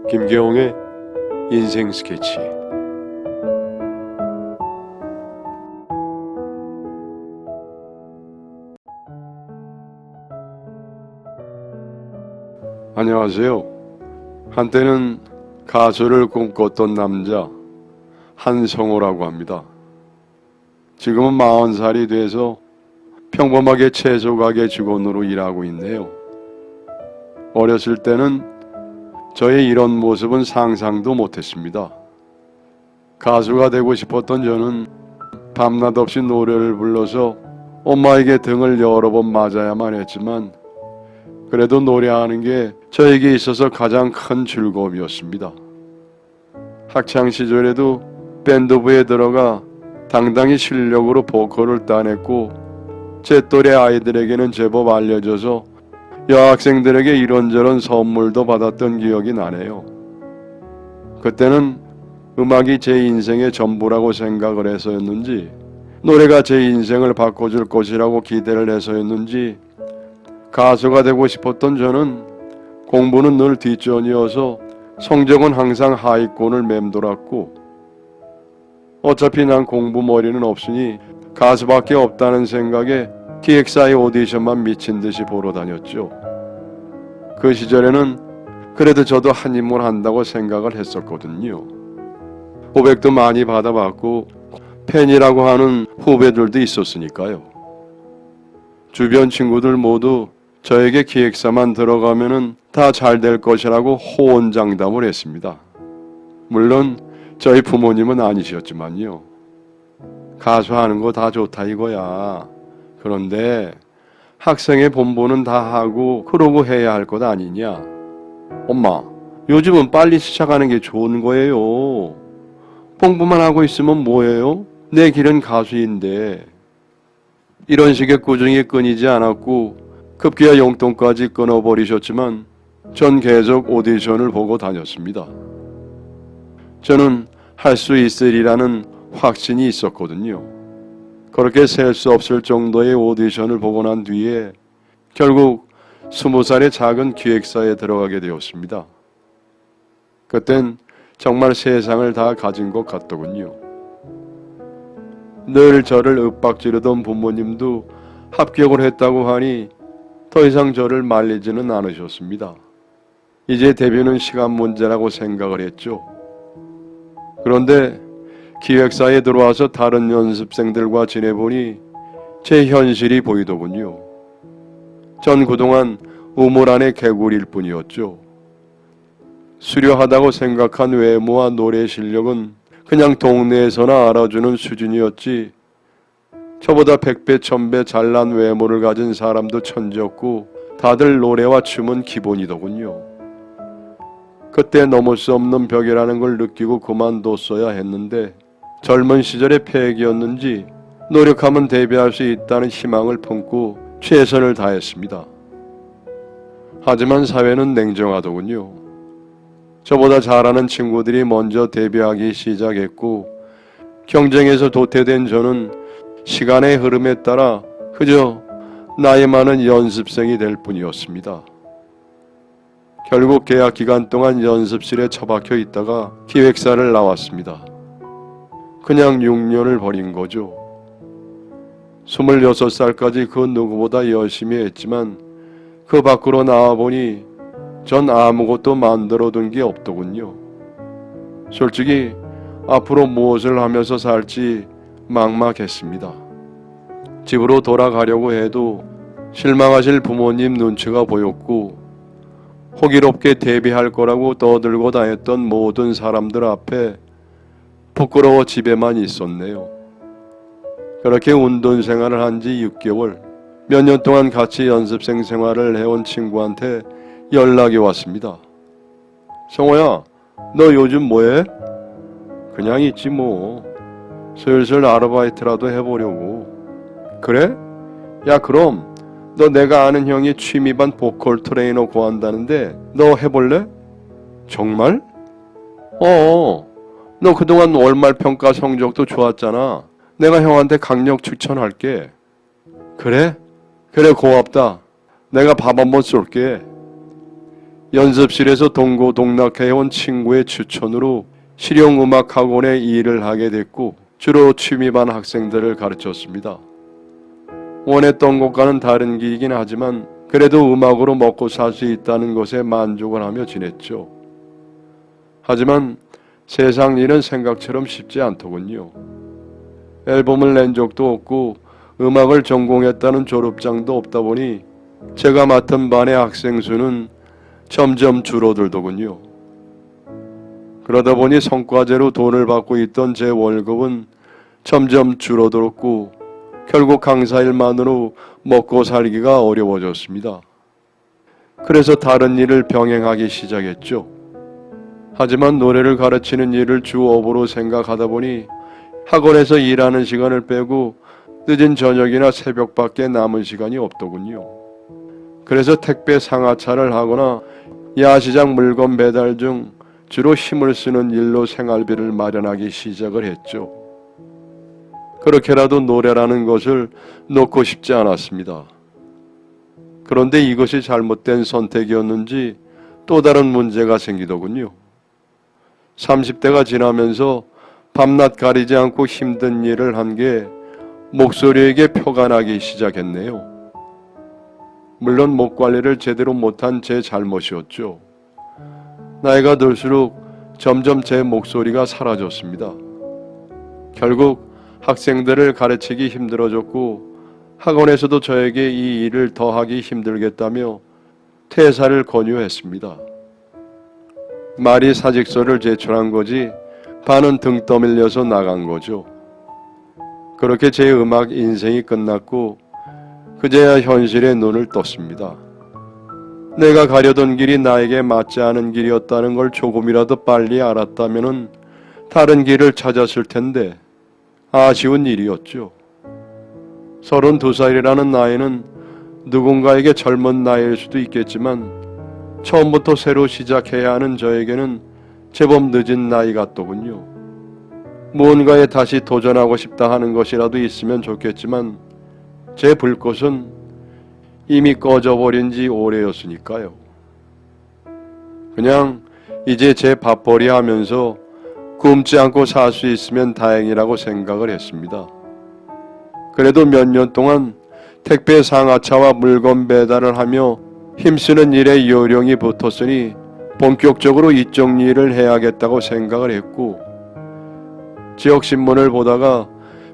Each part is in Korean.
김계홍의 인생 스케치. 안녕하세요. 한때는 가수를 꿈꿨던 남자 한성호라고 합니다. 지금은 40살이 돼서 평범하게 채소 가게 직원으로 일하고 있네요. 어렸을 때는 저의 이런 모습은 상상도 못했습니다. 가수가 되고 싶었던 저는 밤낮 없이 노래를 불러서 엄마에게 등을 여러 번 맞아야만 했지만 그래도 노래하는 게 저에게 있어서 가장 큰 즐거움이었습니다. 학창 시절에도 밴드부에 들어가 당당히 실력으로 보컬을 따냈고 제 또래 아이들에게는 제법 알려져서 여학생들에게 이런저런 선물도 받았던 기억이 나네요. 그때는 음악이 제 인생의 전부라고 생각을 해서였는지 노래가 제 인생을 바꿔줄 것이라고 기대를 해서였는지 가수가 되고 싶었던 저는 공부는 늘 뒷전이어서 성적은 항상 하위권을 맴돌았고 어차피 난 공부 머리는 없으니 가수밖에 없다는 생각에 기획사의 오디션만 미친 듯이 보러 다녔죠. 그 시절에는 그래도 저도 한 인물 한다고 생각을 했었거든요. 고백도 많이 받아봤고 팬이라고 하는 후배들도 있었으니까요. 주변 친구들 모두 저에게 기획사만 들어가면은 다 잘 될 것이라고 호언장담을 했습니다. 물론 저희 부모님은 아니셨지만요. 가수하는 거 다 좋다 이거야. 그런데 학생의 본보는 다 하고 그러고 해야 할 것 아니냐. 엄마, 요즘은 빨리 시작하는 게 좋은 거예요. 공부만 하고 있으면 뭐예요? 내 길은 가수인데. 이런 식의 꾸중이 끊이지 않았고 급기야 용돈까지 끊어버리셨지만 전 계속 오디션을 보고 다녔습니다. 저는 할 수 있으리라는 확신이 있었거든요. 그렇게 셀 수 없을 정도의 오디션을 보고 난 뒤에 결국 20살의 작은 기획사에 들어가게 되었습니다. 그땐 정말 세상을 다 가진 것 같더군요. 늘 저를 윽박지르던 부모님도 합격을 했다고 하니 더 이상 저를 말리지는 않으셨습니다. 이제 데뷔는 시간 문제라고 생각을 했죠. 그런데 기획사에 들어와서 다른 연습생들과 지내보니 제 현실이 보이더군요. 전 그동안 우물 안의 개구리일 뿐이었죠. 수려하다고 생각한 외모와 노래 실력은 그냥 동네에서나 알아주는 수준이었지 저보다 100배 1000배 잘난 외모를 가진 사람도 천지였고 다들 노래와 춤은 기본이더군요. 그때 넘을 수 없는 벽이라는 걸 느끼고 그만뒀어야 했는데 젊은 시절의 패기였는지 노력하면 데뷔할 수 있다는 희망을 품고 최선을 다했습니다. 하지만 사회는 냉정하더군요. 저보다 잘하는 친구들이 먼저 데뷔하기 시작했고 경쟁에서 도태된 저는 시간의 흐름에 따라 그저 나이 많은 연습생이 될 뿐이었습니다. 결국 계약 기간 동안 연습실에 처박혀 있다가 기획사를 나왔습니다. 그냥 6년을 버린 거죠. 26살까지 그 누구보다 열심히 했지만 그 밖으로 나와보니 전 아무것도 만들어둔 게 없더군요. 솔직히 앞으로 무엇을 하면서 살지 막막했습니다. 집으로 돌아가려고 해도 실망하실 부모님 눈치가 보였고 호기롭게 데뷔할 거라고 떠들고 다녔던 모든 사람들 앞에 부끄러워 집에만 있었네요. 그렇게 운동 생활을 한 지 6개월, 몇 년 동안 같이 연습생 생활을 해온 친구한테 연락이 왔습니다. 성호야, 너 요즘 뭐해? 그냥 있지 뭐. 슬슬 아르바이트라도 해보려고. 그래? 야 그럼 너 내가 아는 형이 취미반 보컬 트레이너 구한다는데 너 해볼래? 정말? 너 그동안 월말 평가 성적도 좋았잖아. 내가 형한테 강력 추천할게. 그래? 그래 고맙다. 내가 밥 한번 쏠게. 연습실에서 동고동락해온 친구의 추천으로 실용음악학원에 일을 하게 됐고 주로 취미반 학생들을 가르쳤습니다. 원했던 것과는 다른 길이긴 하지만 그래도 음악으로 먹고 살 수 있다는 것에 만족을 하며 지냈죠. 하지만 세상 일은 생각처럼 쉽지 않더군요. 앨범을 낸 적도 없고 음악을 전공했다는 졸업장도 없다 보니 제가 맡은 반의 학생 수는 점점 줄어들더군요. 그러다 보니 성과제로 돈을 받고 있던 제 월급은 점점 줄어들었고 결국 강사일만으로 먹고 살기가 어려워졌습니다. 그래서 다른 일을 병행하기 시작했죠. 하지만 노래를 가르치는 일을 주업으로 생각하다 보니 학원에서 일하는 시간을 빼고 늦은 저녁이나 새벽밖에 남은 시간이 없더군요. 그래서 택배 상하차를 하거나 야시장 물건 배달 중 주로 힘을 쓰는 일로 생활비를 마련하기 시작을 했죠. 그렇게라도 노래라는 것을 놓고 싶지 않았습니다. 그런데 이것이 잘못된 선택이었는지 또 다른 문제가 생기더군요. 30대가 지나면서 밤낮 가리지 않고 힘든 일을 한 게 목소리에게 표가 나기 시작했네요. 물론 목 관리를 제대로 못한 제 잘못이었죠. 나이가 들수록 점점 제 목소리가 사라졌습니다. 결국 학생들을 가르치기 힘들어졌고 학원에서도 저에게 이 일을 더 하기 힘들겠다며 퇴사를 권유했습니다. 말이 사직서를 제출한 거지 반은 등 떠밀려서 나간 거죠. 그렇게 제 음악 인생이 끝났고 그제야 현실에 눈을 떴습니다. 내가 가려던 길이 나에게 맞지 않은 길이었다는 걸 조금이라도 빨리 알았다면 다른 길을 찾았을 텐데 아쉬운 일이었죠. 32살이라는 나이는 누군가에게 젊은 나이일 수도 있겠지만 처음부터 새로 시작해야 하는 저에게는 제법 늦은 나이 같더군요. 무언가에 다시 도전하고 싶다 하는 것이라도 있으면 좋겠지만 제 불꽃은 이미 꺼져버린 지 오래였으니까요. 그냥 이제 제 밥벌이 하면서 굶지 않고 살 수 있으면 다행이라고 생각을 했습니다. 그래도 몇 년 동안 택배 상하차와 물건 배달을 하며 힘쓰는 일에 요령이 붙었으니 본격적으로 이쪽 일을 해야겠다고 생각을 했고 지역신문을 보다가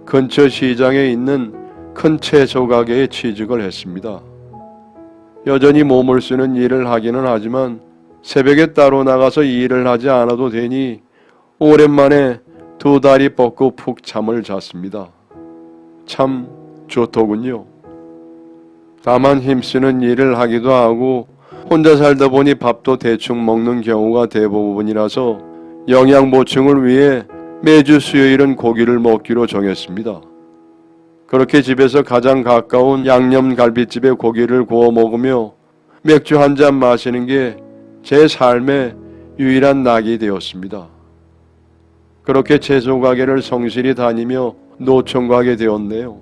근처 시장에 있는 큰 채소 가게에 취직을 했습니다. 여전히 몸을 쓰는 일을 하기는 하지만 새벽에 따로 나가서 일을 하지 않아도 되니 오랜만에 두 다리 뻗고 푹 잠을 잤습니다. 참 좋더군요. 다만 힘쓰는 일을 하기도 하고 혼자 살다 보니 밥도 대충 먹는 경우가 대부분이라서 영양 보충을 위해 매주 수요일은 고기를 먹기로 정했습니다. 그렇게 집에서 가장 가까운 양념갈비집에 고기를 구워 먹으며 맥주 한 잔 마시는 게 제 삶의 유일한 낙이 되었습니다. 그렇게 채소 가게를 성실히 다니며 노총각이 되었네요.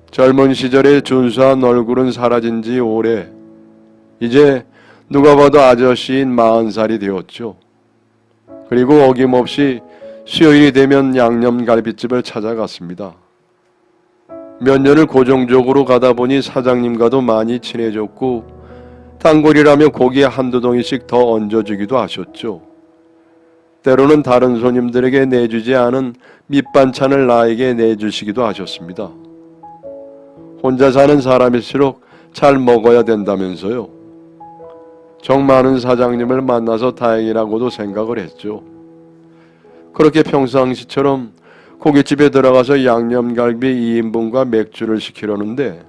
젊은 시절의 준수한 얼굴은 사라진 지 오래, 이제 누가 봐도 아저씨인 40살이 되었죠. 그리고 어김없이 수요일이 되면 양념갈비집을 찾아갔습니다. 몇 년을 고정적으로 가다 보니 사장님과도 많이 친해졌고 단골이라며 고기 한두 덩이씩 더 얹어주기도 하셨죠. 때로는 다른 손님들에게 내주지 않은 밑반찬을 나에게 내주시기도 하셨습니다. 혼자 사는 사람일수록 잘 먹어야 된다면서요. 정 많은 사장님을 만나서 다행이라고도 생각을 했죠. 그렇게 평상시처럼 고깃집에 들어가서 양념갈비 2인분과 맥주를 시키려는데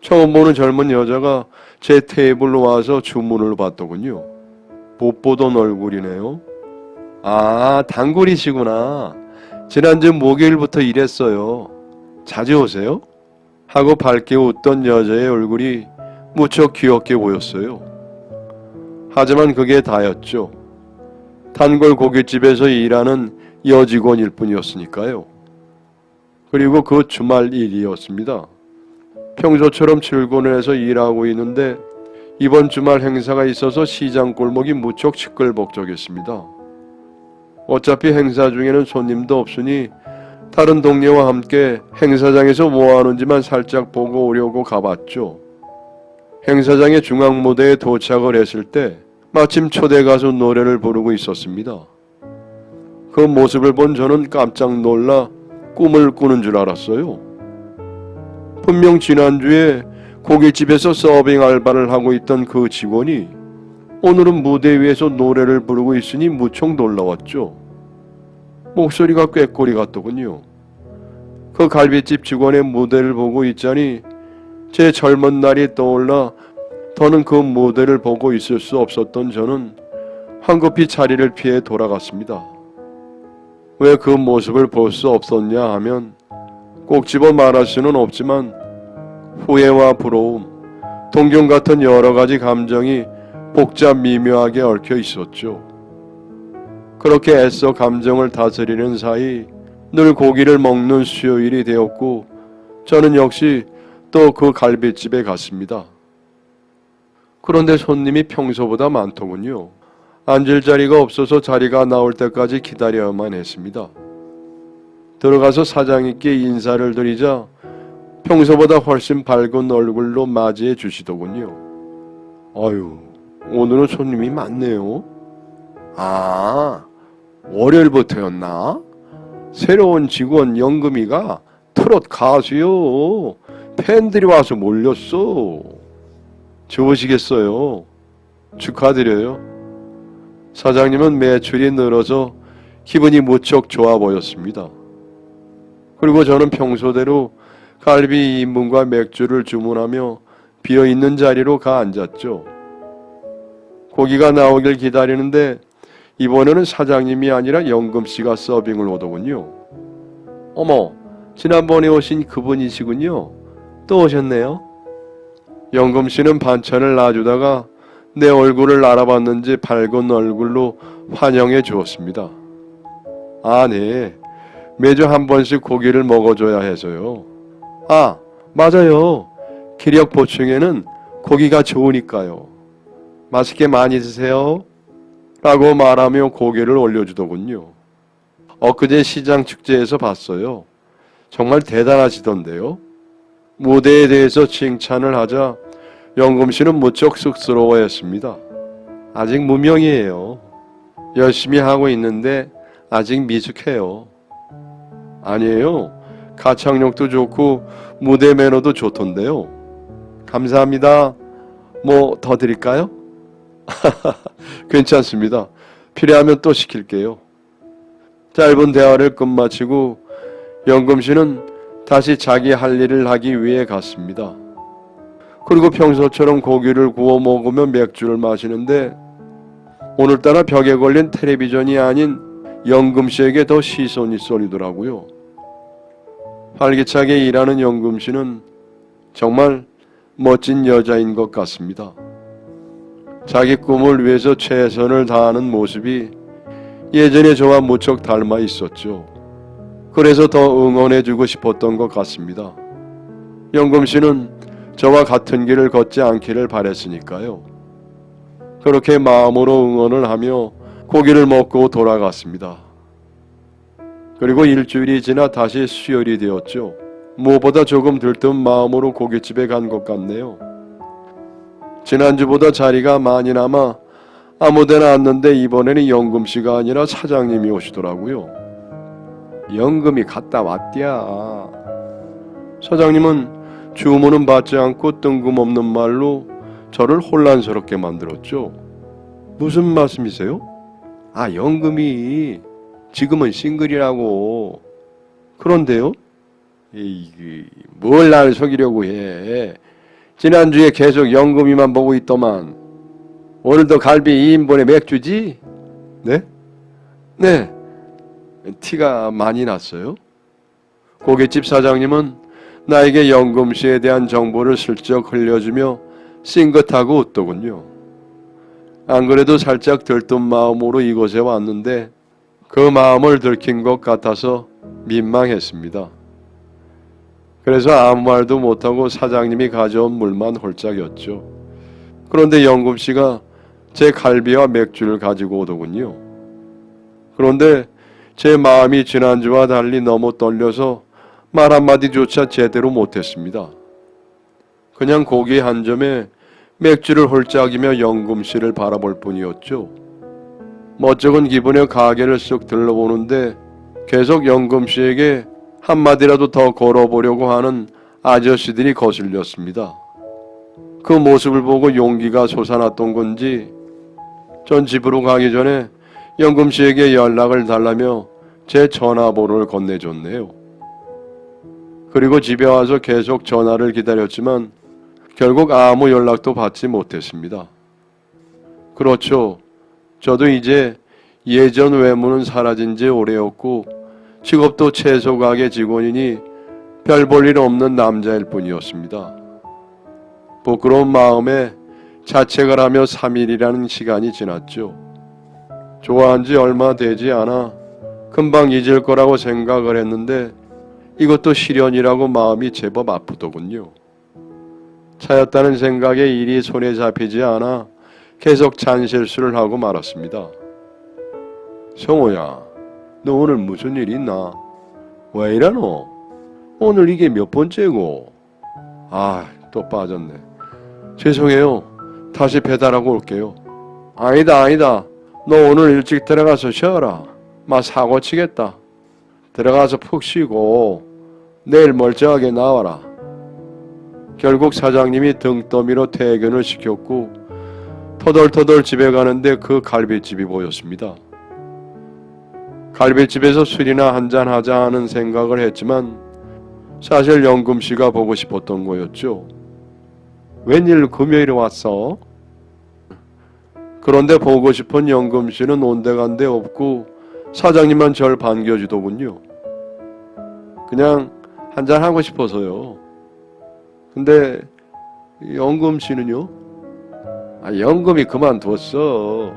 처음 보는 젊은 여자가 제 테이블로 와서 주문을 받더군요. 못 보던 얼굴이네요. 아, 단골이시구나. 지난주 목요일부터 일했어요. 자주 오세요? 하고 밝게 웃던 여자의 얼굴이 무척 귀엽게 보였어요. 하지만 그게 다였죠. 단골 고깃집에서 일하는 여직원일 뿐이었으니까요. 그리고 그 주말 일이었습니다. 평소처럼 출근을 해서 일하고 있는데 이번 주말 행사가 있어서 시장 골목이 무척 시끌벅적했습니다. 어차피 행사 중에는 손님도 없으니 다른 동료와 함께 행사장에서 뭐 하는지만 살짝 보고 오려고 가봤죠. 행사장의 중앙 무대에 도착을 했을 때 마침 초대 가수 노래를 부르고 있었습니다. 그 모습을 본 저는 깜짝 놀라 꿈을 꾸는 줄 알았어요. 분명 지난주에 고깃집에서 서빙 알바를 하고 있던 그 직원이 오늘은 무대 위에서 노래를 부르고 있으니 무척 놀라웠죠. 목소리가 꾀꼬리 같더군요. 그 갈비집 직원의 무대를 보고 있자니 제 젊은 날이 떠올라 더는 그 무대를 보고 있을 수 없었던 저는 황급히 자리를 피해 돌아갔습니다. 왜 그 모습을 볼 수 없었냐 하면 꼭 집어 말할 수는 없지만 후회와 부러움, 동경 같은 여러 가지 감정이 복잡 미묘하게 얽혀 있었죠. 그렇게 애써 감정을 다스리는 사이 늘 고기를 먹는 수요일이 되었고 저는 역시 또 그 갈비집에 갔습니다. 그런데 손님이 평소보다 많더군요. 앉을 자리가 없어서 자리가 나올 때까지 기다려야만 했습니다. 들어가서 사장님께 인사를 드리자 평소보다 훨씬 밝은 얼굴로 맞이해 주시더군요. 아유, 오늘은 손님이 많네요. 아, 월요일부터였나? 새로운 직원 영금이가 트롯 가수요. 팬들이 와서 몰렸어. 좋으시겠어요. 축하드려요. 사장님은 매출이 늘어서 기분이 무척 좋아 보였습니다. 그리고 저는 평소대로 갈비 2인분과 맥주를 주문하며 비어있는 자리로 가 앉았죠. 고기가 나오길 기다리는데 이번에는 사장님이 아니라 영금씨가 서빙을 오더군요. 어머, 지난번에 오신 그분이시군요. 또 오셨네요. 영금씨는 반찬을 놔주다가 내 얼굴을 알아봤는지 밝은 얼굴로 환영해 주었습니다. 아, 네. 매주 한 번씩 고기를 먹어줘야 해서요. 아, 맞아요. 기력 보충에는 고기가 좋으니까요. 맛있게 많이 드세요. 라고 말하며 고기를 올려주더군요. 엊그제 시장 축제에서 봤어요. 정말 대단하시던데요. 무대에 대해서 칭찬을 하자 영금씨는 무척 쑥스러워했습니다. 아직 무명이에요. 열심히 하고 있는데 아직 미숙해요. 아니에요. 가창력도 좋고 무대 매너도 좋던데요. 감사합니다. 뭐 더 드릴까요? 괜찮습니다. 필요하면 또 시킬게요. 짧은 대화를 끝마치고 영금씨는 다시 자기 할 일을 하기 위해 갔습니다. 그리고 평소처럼 고기를 구워 먹으며 맥주를 마시는데 오늘따라 벽에 걸린 텔레비전이 아닌 영금씨에게 더 시선이 쏠리더라고요. 활기차게 일하는 영금씨는 정말 멋진 여자인 것 같습니다. 자기 꿈을 위해서 최선을 다하는 모습이 예전에 저와 무척 닮아 있었죠. 그래서 더 응원해주고 싶었던 것 같습니다. 영금씨는 저와 같은 길을 걷지 않기를 바랬으니까요. 그렇게 마음으로 응원을 하며 고기를 먹고 돌아갔습니다. 그리고 일주일이 지나 다시 수요일이 되었죠. 무엇보다 조금 들뜬 마음으로 고깃집에 간 것 같네요. 지난주보다 자리가 많이 남아 아무데나 앉는데 이번에는 영금씨가 아니라 사장님이 오시더라고요. 영금이 갔다 왔디야. 사장님은 주문은 받지 않고 뜬금없는 말로 저를 혼란스럽게 만들었죠. 무슨 말씀이세요? 아, 영금이 지금은 싱글이라고. 그런데요? 뭘 날 속이려고 해. 지난주에 계속 영금이만 보고 있더만. 오늘도 갈비 2인분에 맥주지? 네? 네. 티가 많이 났어요? 고깃집 사장님은 나에게 영금씨에 대한 정보를 슬쩍 흘려주며 싱긋하고 웃더군요. 안 그래도 살짝 들뜬 마음으로 이곳에 왔는데 그 마음을 들킨 것 같아서 민망했습니다. 그래서 아무 말도 못하고 사장님이 가져온 물만 홀짝였죠. 그런데 영금 씨가 제 갈비와 맥주를 가지고 오더군요. 그런데 제 마음이 지난주와 달리 너무 떨려서 말 한마디조차 제대로 못했습니다. 그냥 고기 한 점에 맥주를 홀짝이며 영금 씨를 바라볼 뿐이었죠. 멋쩍은 기분에 가게를 쓱 들러보는데 계속 영금 씨에게 한마디라도 더 걸어보려고 하는 아저씨들이 거슬렸습니다. 그 모습을 보고 용기가 솟아났던 건지 전 집으로 가기 전에 영금 씨에게 연락을 달라며 제 전화번호를 건네줬네요. 그리고 집에 와서 계속 전화를 기다렸지만 결국 아무 연락도 받지 못했습니다. 그렇죠. 저도 이제 예전 외모는 사라진 지 오래였고 직업도 채소 가게 직원이니 별 볼 일 없는 남자일 뿐이었습니다. 부끄러운 마음에 자책을 하며 3일이라는 시간이 지났죠. 좋아한 지 얼마 되지 않아 금방 잊을 거라고 생각을 했는데 이것도 시련이라고 마음이 제법 아프더군요. 차였다는 생각에 일이 손에 잡히지 않아 계속 잔실수를 하고 말았습니다. 성호야, 너 오늘 무슨 일 있나? 왜 이러노? 오늘 이게 몇 번째고? 또 빠졌네. 죄송해요. 다시 배달하고 올게요. 아니다. 너 오늘 일찍 들어가서 쉬어라. 사고 치겠다. 들어가서 푹 쉬고 내일 멀쩡하게 나와라. 결국 사장님이 등 떠미로 퇴근을 시켰고 터덜터덜 집에 가는데 그 갈비집이 보였습니다. 갈비집에서 술이나 한잔 하자 하는 생각을 했지만 사실 영금 씨가 보고 싶었던 거였죠. 웬일 금요일에 왔어? 그런데 보고 싶은 영금 씨는 온데간데 없고 사장님만 절 반겨주더군요. 그냥 한잔 하고 싶어서요. 근데 영금 씨는요? 영금이 그만뒀어.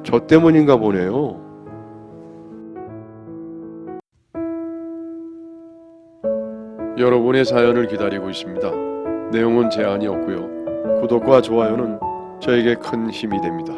저 때문인가 보네요. 여러분의 사연을 기다리고 있습니다. 내용은 제한이 없고요. 구독과 좋아요는 저에게 큰 힘이 됩니다.